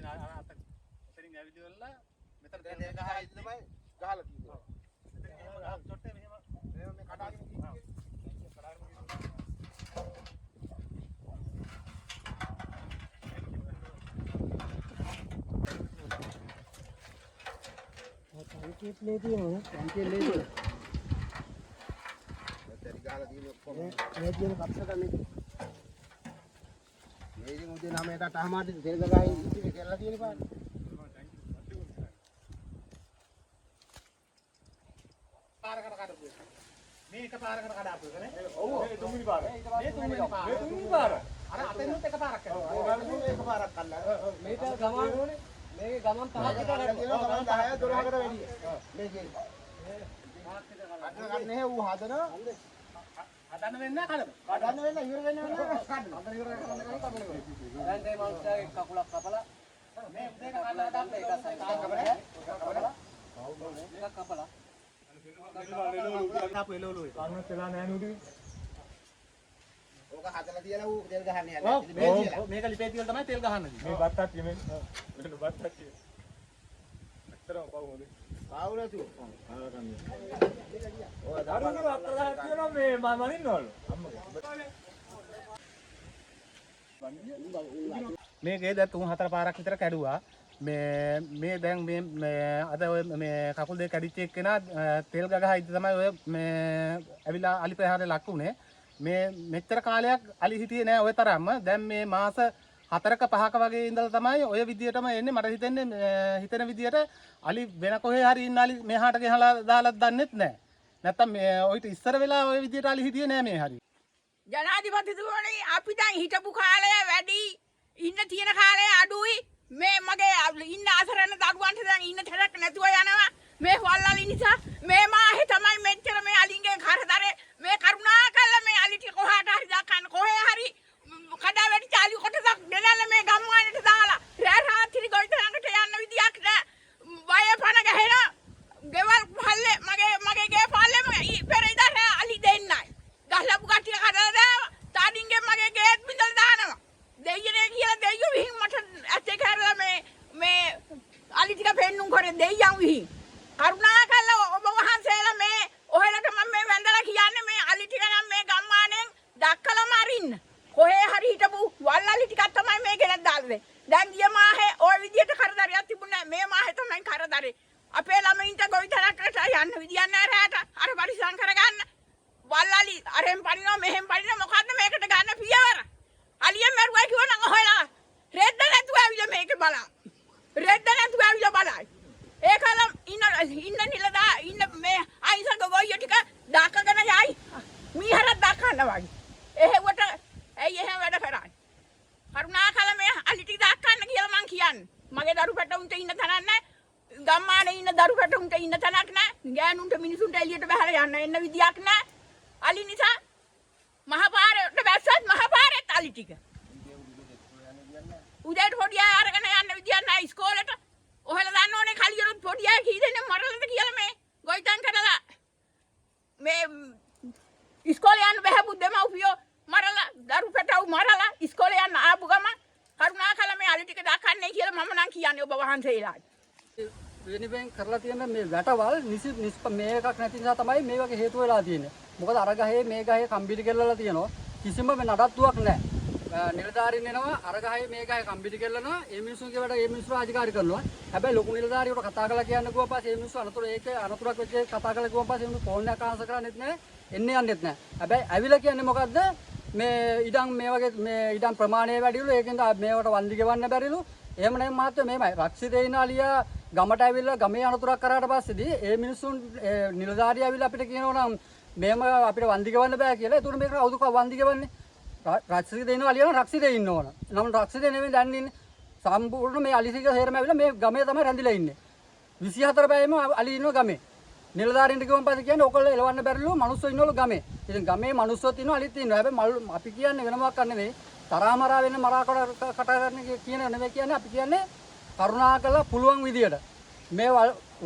එතනින් ඇවිදලා මෙතන තෙල් ගහලා තමයි ගහලා තියෙනවා. එතන චොට්ටේ මෙහෙම මේ කඩාගෙන තියෙනවා. टंकी ले दी है टंकी ले दी तेरी गाल दी को ये दिन कब से करने ये दिन मुझे नाम एक टमाटर तेल गगाई इसी केरला दी नहीं पार पार कर මේක පාරකට කඩාපු එකනේ ඔව් මේ තුන්වෙනි පාර මේ තුන්වෙනි පාර අර අතෙන්නුත් එක පාරක් කරනවා මේක පාරක් කල්ලා මේක ගමන් ඕනේ මේකේ ගමන් පහකට තියෙනවා ගමන් 10 12කට වැඩි මේකේ ගන්න නේ ඌ හදන්න වෙන්නේ නැහැ කඩන්න වෙන්නේ ඉවර වෙන්නේ නැහැ කඩන්න ඉවර කරනවා දැන් මේ මනුස්සයාගේ කකුලක් කපලා මේ දෙක කඩලා දාන්න එක සයිඩ් එකක් කපලා එකක් කපලා ආපු එළවලු ඒක කන්නත් වෙලා නැහැ නුඩි. ඕක හදලා තියලා ඌ තෙල් ගහන්න යන්නේ. මේක ලිපේ තියලා තමයි තෙල් ගහන්නේ. මේ බත්තක් මේ මෙන්න බත්තක් කිය. ඇත්තටම පවුමද? පාවු නැතු. ඔය දරුවෝ අත්තරලා කියනවා මේ මම මනින්නවලු. මේකේ දැන් 3-4 පාරක් විතර කැඩුවා. මේ දැන් මේ අද ඔය මේ කකුල් දෙක කැඩිච්ච එක්කෙනා තෙල් ගගහ ඉඳ තමයි ඔය මේ ඇවිල්ලා අලි ප්‍රහාරේ ලක් වුනේ. මේ මෙච්චර කාලයක් අලි හිටියේ නෑ ඔය තරම්ම. දැන් මේ මාස 4ක 5ක වගේ ඉඳලා තමයි ඔය විදියටම එන්නේ. මට හිතෙන්නේ හිතෙන විදියට අලි වෙන කොහේ හරි ඉන්න අලි මෙහාට ගෙහලා දාලා දන්නෙත් නෑ. නැත්තම් මේ ඔයිට ඉස්සර වෙලා ඔය විදියට අලි හිටියේ නෑ මේ හරි. ජනාධිපතිතුමනි අපි දැන් හිටපු කාලය වැඩි ඉන්න තියෙන කාලය අඩුයි. මේ මගේ ඉන්න අසරණ දරුවන්ට දැන් ඉන්න තැනක් නැතුව යනවා මේ වල්ලාලි නිසා මේ මාහේ තමයි මෙච්චර මේ අලින්ගේ කරදරේ මේ කරුණාකරලා මේ අලි ටික කොහාට හරි දාන්න කොහේ හරි කඩා වැටි චාලි කොටසක් දෙනල්ල මේ ගම්මානට දාලා රෑ රාත්‍රි ගොවිතැනකට යන්න විදියක් නෑ වය පණ ගහන ගෙවල් පල්ලේ මගේ ගේ පල්ලේ පෙරේද රෑ අලි දෙන්නයි ගහලපු කට්ටිය කඩලා දානවා තාඩින්ගේ මගේ ගේත් බින්දලා දානවා දෙයියනේ කියලා දෙයියෝ විහිං මට ඇත්තේ කරලා මේ අලි ටික පෙන්නුම් කරේ දෙයියන් විහිං කරුණාකරලා ඔබ වහන්සේලා මේ ඔහෙලට මම මේ වැඳලා කියන්නේ මේ අලි ටික නම් මේ ගම්මානෙන් දක්කලම අරින්න කොහේ හරි හිටපු වල් අලි ටිකක් තමයි මේ ගෙනත් දාන්නේ දැන් ගිය මාහේ ওই විදියට කරදරයක් තිබුණේ මේ මාහේ තමයි කරදරේ අපේ ළමයින්ට ගොවිතැනකට යන්න විදියක් නැහැ රැට අර පරිසම් කරගන්න වල් අලි අරෙන් පනිනවා මෙහෙන් පනිනවා මොකද්ද මේකට ගන්න පියවර අලිය මරුවා කිව්වනම් ඔහෙලා රෙද්ද නැතුව ඇවිල්ලා මේක බලන්න. රෙද්ද නැතුව ඇවිල්ලා බලන්න. ඒකලම් ඉන්න නිලදා ඉන්න මේ අයිසක ගොයිය ටික දාකගෙන යයි. මීහරක් දාකන්න වගේ. එහෙවට ඇයි එහෙම වැඩ කරන්නේ? කරුණාකර මේ අලි ටික දාකන්න කියලා මං කියන්නේ. මගේ දරු පැටවුන්ට ඉන්න තැනක් නැහැ. ගම්මානේ ඉන්න දරු පැටවුන්ට ඉන්න තැනක් නැහැ. ගෑනුන්ට මිනිසුන්ට එළියට බහලා යන්න එන්න විදියක් නැහැ. අලි නිසා මහපාරේට බැස්සත් මහපාරේත් අලි ටික. උදේට පොඩි අය අරගෙන යන්න විදියක් නැහැ ඉස්කෝලේට. ඔහෙලා දන්න ඕනේ කලියලුත් පොඩි අය කී දෙනෙක් මරලද කියලා මේ ගොයිතන් කරලා මේ ඉස්කෝලේ යන්න බැහැපු දෙමව්පියෝ මරලා දරු පැටවු මරලා ඉස්කෝලේ යන්න ආපු ගමන් කරුණාකරලා මේ අලි ටික දාකන්නේ කියලා මම නම් කියන්නේ ඔබ වහන්සේලාට. වෙනිබෙන් කරලා තියෙන මේ වැටවල් මේ එකක් නැති නිසා තමයි මේ වගේ හේතු වෙලා තියෙන්නේ. මොකද අර ගහේ මේ ගහේ කම්බිලි කෙල්ලලා තියෙනවා. කිසිම නඩත්තුවක් නැහැ. නිලධාරීන් එනවා අර ගහේ මේ ගහේ කම්බිලි කෙල්ලනවා. ඒ මිනිස්සුන්ගේ වැඩ ඒ මිනිස්සු අධිකාරී කරනවා. හැබැයි ලොකු නිලධාරියට කතා කරලා කියන්න කිව්වා පස්සේ ඒ මිනිස්සු අනතුරක් වෙච්ච කතා කරලා කිව්වා පස්සේ මිනිස්සු ෆෝන් එකක් ආන්සර් කරන්නේත් නැහැ. එන්නේ යන්නේත් නැහැ. හැබැයි ඇවිල්ලා කියන්නේ මොකද්ද? මේ ඉඩම් මේ වගේ මේ ඉඩම් ප්‍රමාණය වැඩිලු ඒකෙන්ද මේවට වන්දි ගෙවන්න බැරිලු. එහෙම නැත්නම් මහත්තයෝ මේමයි රක්ෂිතේ ඉන්න අලියා ගමට ඇවිල්ලා ගමේ අනතුරක් කරාට පස්සේදී ඒ මිනිස්සුන් නිලධාරිය ඇවිල්ලා අපිට කියනවා නම් මේම අපිට වන්දි ගෙවන්න බෑ කියලා. ඒතුළු මේක කවුද වන්දි ගෙවන්නේ? රක්ෂිතේ ඉන්න අලියා නම් රක්ෂිතේ ඉන්න ඕන. නම් රක්ෂිතේ නෙමෙයි දැන් ඉන්නේ. සම්පූර්ණ මේ අලිසික හේරම ඇවිල්ලා මේ ගමේ තමයි රැඳිලා ඉන්නේ. 24 පැයෙම අලි ඉන්නවා ගමේ. නිලධාරීන්ට කිව්වම පස්සේ කියන්නේ ඔයගොල්ලෝ එලවන්න බැරිලු මිනිස්සු ඉන්නවලු ගමේ. ඉතින් ගමේ මිනිස්සුත් ඉන්නවා අලිත් ඉන්නවා. හැබැයි අපි කියන්නේ වෙන මොකක් නෙවෙයි. තරහමරා වෙන මරා කට කරන කියන නෙවෙයි කියන්නේ අපි කියන්නේ කරුණාකරලා පුළුවන් විදියට මේ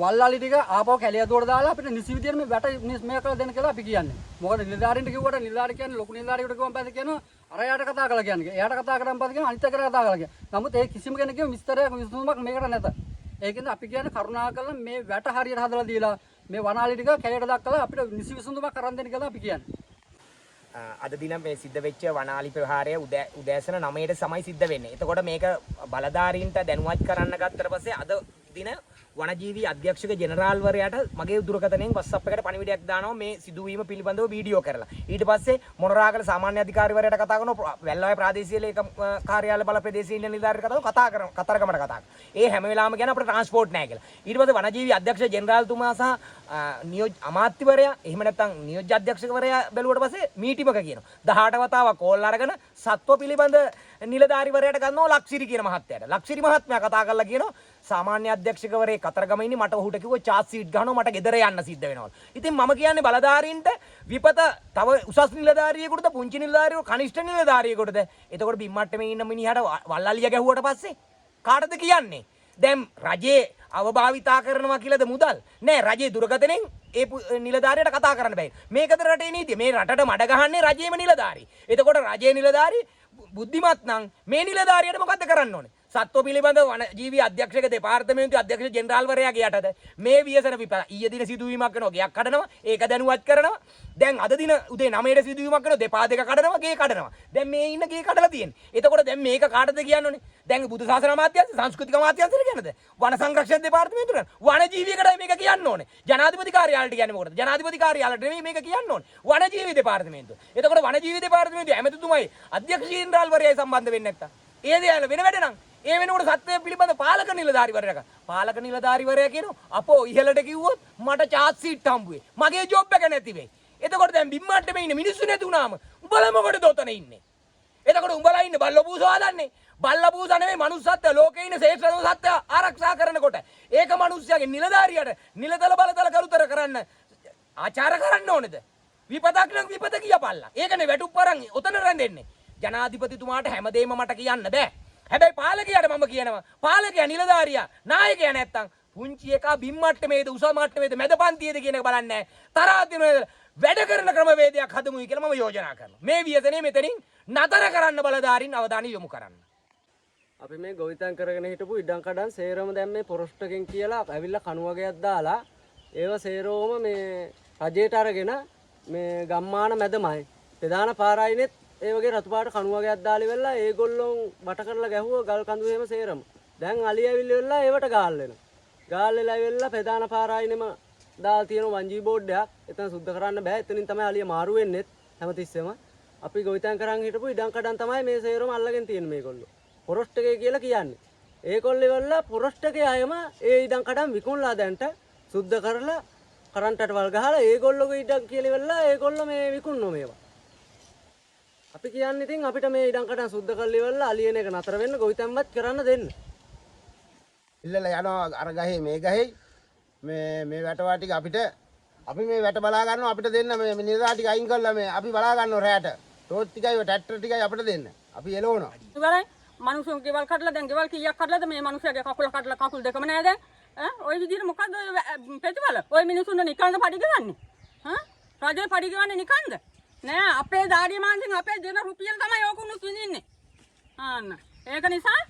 වල්ලාලි ටික ආපහු කැලිය දුවට දාලා අපිට නිසි විදියට මේ වැට මේ කරලා දෙන්න කියලා අපි කියන්නේ. මොකද නිලධාරීන්ට කිව්වට නිලධාරී කියන්නේ ලොකු නිලධාරියෙකුට කිව්වම පස්සේ කියනවා අරයාට කතා කළා කියන්නේ. එයාට කතා කරන් පස්සේ කියන අනිත් එකට කතා කළා කියන්නේ. නමුත් ඒ කිසිම කෙනෙක්ගේ විස්තරයක් විසඳුමක් මේකට නැත. ඒකෙන්ද අපි කියන්නේ කරුණාකරලා මේ වැට හරියට හදලා දීලා මේ වනාලි ටික කැලේට දක්වලා අපිට නිසි විසඳුමක් කරන් දෙන්න කියලා අපි කියන්නේ. අද දින මේ සිද්ධ වෙච්ච වනාලි ප්‍රහාරය උදෑසන 9ට සමයි සිද්ධ වෙන්නේ. එතකොට මේක බලධාරීන්ට දැනුවත් කරන්න ගත්තට පස්සේ අද දින වනජීවී අධ්‍යක්ෂක ජෙනරාල්වරයාට මගේ දුරකථනයෙන් WhatsApp එකට පණිවිඩයක් දානවා මේ සිදුවීම පිළිබඳව වීඩියෝ කරලා. ඊට පස්සේ මොනරාගල සාමාන්‍ය අධිකාරිවරයාට කතා කරනවා, වැල්ලාවේ ප්‍රාදේශීය ලේකම් කාර්යාලය බල ප්‍රදේශීය ඉන්න නිලධාරියට කතා කරනවා, කතරගමට කතා කරනවා. ඒ හැම වෙලාවෙම කියන අපිට ට්‍රාන්ස්පෝර්ට් නැහැ කියලා. ඊට පස්සේ වනජීවී අධ්‍යක්ෂ ජෙනරාල්තුමා සහ නියෝජ්‍ය අමාත්‍යවරයා එහෙම නැත්නම් නියෝජ්‍ය අධ්‍යක්ෂකවරයා බැලුවට පස්සේ මීටිමක කියනවා 18 වතාවක් කෝල් අරගෙන සත්ව පිළිබඳ නිලධාරිවරයාට ගන්නවා ලක්සිරි කියන මහත්තයාට. ලක්සිරි මහත්මයා කතා කරලා කියනවා සාමාන්‍ය අධ්‍යක්ෂකවරේ කතරගම ඉන්නේ මට ඔහුට කිව්වා චාර්ජ් සීට් ගහනවා මට ගෙදර යන්න සිද්ධ වෙනවා. ඉතින් මම කියන්නේ බලධාරීන්ට විපත තව උසස් නිලධාරියෙකුටද පුංචි නිලධාරියෙකුට කනිෂ්ඨ නිලධාරියෙකුටද එතකොට බිම්මට්ටමේ ඉන්න මිනිහට වල්ලාලිය ගැහුවට පස්සේ කාටද කියන්නේ? දැන් රජේ අවභාවිතා කරනවා කියලාද මුදල්? නෑ රජේ දුරකථනෙන් ඒ නිලධාරියට කතා කරන්න බෑ. මේකද රටේ නීතිය. මේ රටට මඩ ගහන්නේ රජයේම නිලධාරී. එතකොට රජයේ නිලධාරී බුද්ධිමත් නම් මේ නිලධාරියට මොකද්ද කරන්න ඕනේ? සත්ව පිළිබඳ වනජීවී අධ්‍යක්ෂක දෙපාර්තමේන්තු අධ්‍යක්ෂ ජෙනරාල්වරයාගේ යටද මේ ව්‍යසන විපත ඊයේ දින සිදුවීමක් කරනවා ගයක් කඩනවා ඒක දැනුවත් කරනවා දැන් අද දින උදේ 9ට සිදුවීමක් කරනවා දෙපා දෙක කඩනවා ගේ කඩනවා දැන් මේ ඉන්න ගේ කඩලා තියෙන්නේ එතකොට දැන් මේක කාටද කියන්නෝනේ දැන් බුදු සාසන අමාත්‍යාංශ සංස්කෘතික අමාත්‍යාංශයට කියන්නද වන සංරක්ෂණ දෙපාර්තමේන්තුවට වනජීවීකටයි මේක කියන්න ඕනේ ජනාධිපති කාර්යාලයට කියන්නේ මොකටද ජනාධිපති කාර්යාලයට නෙමෙයි මේක කියන්න ඕනේ වනජීවී දෙපාර්තමේන්තුව එතකොට වනජීවී දෙපාර්තමේන්තුවේ ඇමතිතුමයි අධ්‍යක්ෂ ජෙනරාල්වරයයි සම්බන්ධ වෙන්නේ නැත්තම් ඒ දේ වෙන වැඩ නම් ඒ වෙනකොට සත්‍යය පිළිබඳ පාලක නිලධාරිවරයා කියනවා අපෝ ඉහළට කිව්වොත් මට චාර්ජ් සීට් හම්බුවේ මගේ ජොබ් එක නැති වෙයි. එතකොට දැන් බිම්මට්ටමේ ඉන්න මිනිස්සු නැති වුණාම උඹලා මොකටද ඔතන ඉන්නේ? එතකොට උඹලා ඉන්නේ බල්ල පූසා හදන්නේ. බල්ල පූසා නෙමෙයි මනුස්සත්ව ලෝකේ ඉන්න ශ්‍රේෂ්ඨතම සත්‍ය ආරක්ෂා කරනකොට ඒක මිනිස්සයාගේ නිලධාරියට නිලතල බලතල කරුතර කරන්න ආචාර කරන්න ඕනේද? විපතක් නම් විපත කියපල්ලා. ඒකනේ වැටුප් අරන් ඔතන රැඳෙන්නේ. ජනාධිපතිතුමාට හැමදේම මට කියන්න බෑ. හැබැයි පාලකයාට මම කියනවා පාලකයා නිලධාරියා නායකයා නැත්තම් පුංචි එකා බිම්මට්ටමේද උස මට්ටමේද මැද පන්තියේද කියන එක බලන්නේ තරහා දින වැඩ කරන ක්‍රමවේදයක් හදමුයි කියලා මම යෝජනා කරනවා මේ ව්‍යසනේ මෙතනින් නතර කරන්න බලධාරීන් අවධානය යොමු කරන්න අපි මේ ගොවිතැන් කරගෙන හිටපු ඉඩම් කඩන් සේරම දැන් මේ පොරොස්ටකින් කියලා ඇවිල්ලා කණු වගේක් දාලා ඒව සේරෝම මේ රජයට අරගෙන මේ ගම්මාන මැදමයි ප්‍රධාන පාරායිනෙත් ඒ වගේ රතු පාට කණු වගේක් දාලා ඉවරලා ඒගොල්ලෝ වට කරලා ගැහුවා ගල් කඳු එහෙම සේරම. දැන් අලිය ඇවිල්ලා ඉවරලා ඒවට ගාල් වෙනවා. ගාල් වෙලා ඉවරලා ප්‍රධාන පාරායිනෙම දාලා තියෙන වංජී බෝඩ් එකක්. එතන සුද්ධ කරන්න බෑ. එතනින් තමයි අලිය මාරු වෙන්නේ හැමතිස්සෙම. අපි ගොවිතැන් කරන් හිටපු ඉඩම් කඩන් තමයි මේ සේරම අල්ලගෙන තියෙන්නේ මේගොල්ලෝ. පොරොස්ටකේ කියලා කියන්නේ. ඒගොල්ලෝ ඉවරලා පොරොස්ටකේ අයම ඒ ඉඩම් කඩන් විකුණලා දැන්ට සුද්ධ කරලා කරන්ටට වල් ගහලා ඒගොල්ලෝගේ ඉඩම් කියලා ඉවරලා ඒගොල්ලෝ මේ විකුණනවා මේවා. අපි කියන්නේ ඉතින් අපිට මේ ඉඩම් කඩන් සුද්ධ කරලා ඉවරලා අලියන එක නතර වෙන්න ගොවිතැන්වත් කරන්න දෙන්න. ඉල්ලලා යනවා අර ගහේ මේ ගහේ මේ වැටවා ටික අපිට අපි මේ වැට බලා ගන්නවා අපිට දෙන්න මේ නිරදා ටික අයින් කරලා මේ අපි බලා ගන්නවා රැයට. ටෝච් ටිකයි ට්‍රැක්ටර් ටිකයි අපිට දෙන්න. අපි එළවනවා. ඉවරයි. මිනිස්සුන්ගේ ගෙවල් කඩලා දැන් ගෙවල් කීයක් කඩලාද මේ මිනිස්සයාගේ කකුල කඩලා කකුල් දෙකම නෑ දැන්. ඔය විදිහට මොකද්ද ප්‍රතිඵල? ඔය මිනිස්සුන්ට නිකන්ද පඩි ගවන්නේ? රජේ පඩි ගවන්නේ නිකන්ද? නෑ අපේ දාඩිය මාන්සින් අපේ දෙන රුපියල් තමයි ඕකුණුත් විඳින්නේ. ආන්න. ඒක නිසා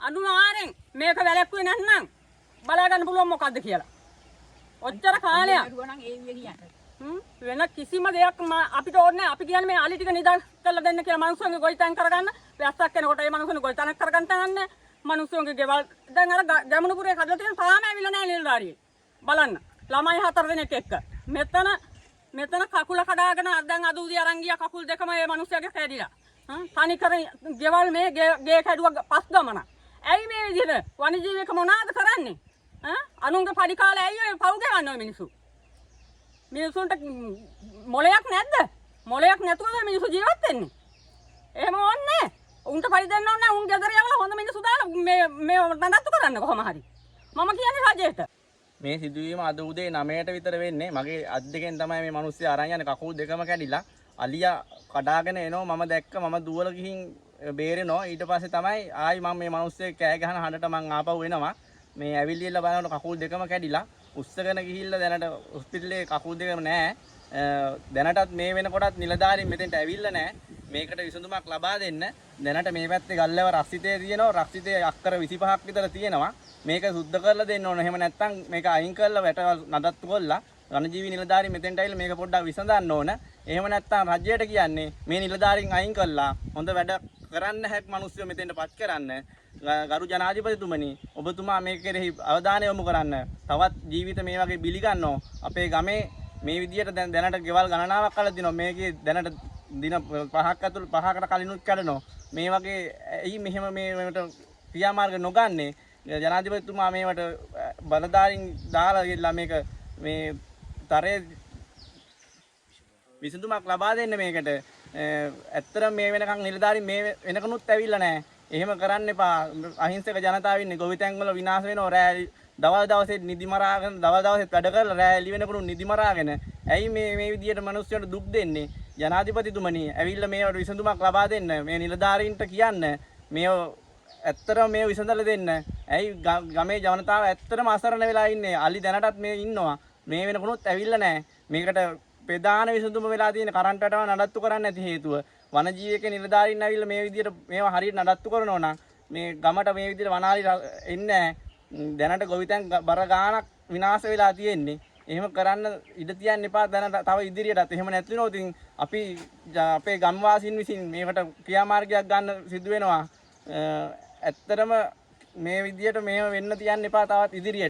අනුමාරෙන් මේක වැළැක්ුවේ නැත්නම් බලා ගන්න පුළුවන් මොකද්ද කියලා. ඔච්චර කාලයක් වෙන කිසිම දෙයක් අපිට ඕනේ නැහැ. අපි කියන්නේ මේ අලි ටික නිදන් කරලා දෙන්න කියලා මිනිස්සුන්ගේ ගොවිතැන් කරගන්න. වැස්සක් වෙනකොට ඒ මිනිස්සුන්ගේ ගොවිතැනක් කරගන්න තනන්නේ. මිනිස්සුන්ගේ ගෙවල් දැන් අර ගැමුණුපුරේ කඩලා තියෙන තාම ඇවිල්ලා නැහැ නිලධාරියෙක්. බලන්න. ළමයි 4 දෙනෙක් එක්ක. මෙතන කකුල කඩාගෙන දැන් අද උදේ අරන් ගියා කකුල් දෙකම මේ මිනිස්සයාගේ කැඩිලා. තනි කර ගෙවල් මේ ගේ කැඩුවා පස් ගමන. ඇයි මේ විදිහට වනජීවික මොනවාද කරන්නේ? අනුන්ගේ පඩි කාලේ ඇයි ඔය පව් ගෙවන්නේ ඔය මිනිස්සු? මිනිස්සුන්ට මොලයක් නැද්ද? මොලයක් නැතුවද මිනිස්සු ජීවත් වෙන්නේ? එහෙම ඕනේ. උන්ට පඩි දෙන්න ඕනේ. උන් ගෙදර යවලා හොඳ මිනිස්සු දාලා මේ නඩත්තු කරන්න කොහොම හරි. මම කියන්නේ රජයට. මේ සිදුවීම අද උදේ 9ට විතර වෙන්නේ. මගේ අත් දෙකෙන් තමයි මේ මිනිස්සු අරන් යන්නේ කකුල් දෙකම කැඩිලා. අලියා කඩාගෙන එනවා මම දැක්ක මම දුවල ගිහින් බේරෙනවා. ඊට පස්සේ තමයි ආයි මම මේ මිනිස්සු කෑ ගහන හඬට මං ආපහු එනවා. මේ ඇවිල්ලිලා බලනකොට කකුල් දෙකම කැඩිලා. උස්සගෙන ගිහිල්ලා දැනට හොස්පිටලේ කකුල් දෙකම නැහැ. දැනටත් මේ වෙනකොටත් නිලධාරීන් මෙතෙන්ට ඇවිල්ලා නැහැ. මේකට විසඳුමක් ලබා දෙන්න. දැනට මේ පැත්තේ ගල්ලව රක්සිතේ තියෙනවා. රක්සිතේ අක්කර 25ක් විතර තියෙනවා. මේක සුද්ධ කරලා දෙන්න ඕන. එහෙම නැත්නම් මේක අයින් කරලා වැටවල් නඩත්තු කරලා වනජීවි නිලධාරීන් මෙතෙන්ට ඇවිල්ලා මේක පොඩ්ඩක් විසඳන්න ඕන. එහෙම නැත්නම් රජයට කියන්නේ මේ නිලධාරීන් අයින් කරලා හොඳ වැඩ කරන්න හැක් මිනිස්සු මෙතෙන්ට පත් කරන්න. ගරු ජනාධිපතිතුමනි ඔබතුමා මේක කෙරෙහි අවධානය යොමු කරන්න. තවත් ජීවිත මේ වගේ බිලි ගන්නෝ අපේ ගමේ මේ විදියට දැනට ගෙවල් ගණනාවක් කරලා දිනවා. මේකේ දැනට දින 5කට කලිනුත් කැඩෙනවා. මේ වගේ ඇයි මෙහෙම මේවට ක්‍රියාමාර්ග නොගන්නේ? ජනාධිපතිතුමා මේවට බලධාරීන් දාලා ගිහලා මේක මේ තරයේ විසඳුමක් ලබා දෙන්න මේකට. ඇත්තටම මේ වෙනකන් නිලධාරීන් මේ වෙනකනුත් ඇවිල්ලා නැහැ. එහෙම කරන්න එපා. අහිංසක ජනතාව ඉන්නේ ගොවිතැන් වල විනාශ වෙනවා. රෑ දවල් දවසේ නිදි මරාගෙන දවල් දවසේ වැඩ කරලා රෑ එළි වෙනකොට නිදි මරාගෙන ඇයි මේ විදියට මිනිස්සුන්ට දුක් දෙන්නේ? ජනාධිපතිතුමනි ඇවිල්ලා මේවට විසඳුමක් ලබා දෙන්න. මේ නිලධාරීන්ට කියන්න මේ ඇත්තටම මේ විසඳලා දෙන්න. ඇයි ගමේ ජනතාව ඇත්තටම අසරණ වෙලා ඉන්නේ. අලි දැනටත් මේ ඉන්නවා. මේ වෙනකොනුත් ඇවිල්ලා නැහැ. මේකට ප්‍රධාන විසඳුම වෙලා තියෙන කරන්ට් වැටව නඩත්තු කරන්න නැති හේතුව. වනජීවක නිලධාරීන් ඇවිල්ලා මේ විදියට මේවා හරියට නඩත්තු කරනවා නම් මේ ගමට මේ විදියට වනාලි එන්නේ නැහැ. දැනට ගොවිතැන් බර ගාණක් විනාශ වෙලා තියෙන්නේ. එහෙම කරන්න ඉඩ තියන්න එපා දැනට තව ඉදිරියටත්. එහෙම නැතිනොත් ඉතින් අපි අපේ ගම්වාසීන් විසින් මේකට ක්‍රියාමාර්ගයක් ගන්න සිදු වෙනවා. ඇත්තටම මේ විදියට මේව වෙන්න තියන්න එපා තවත් ඉදිරියට.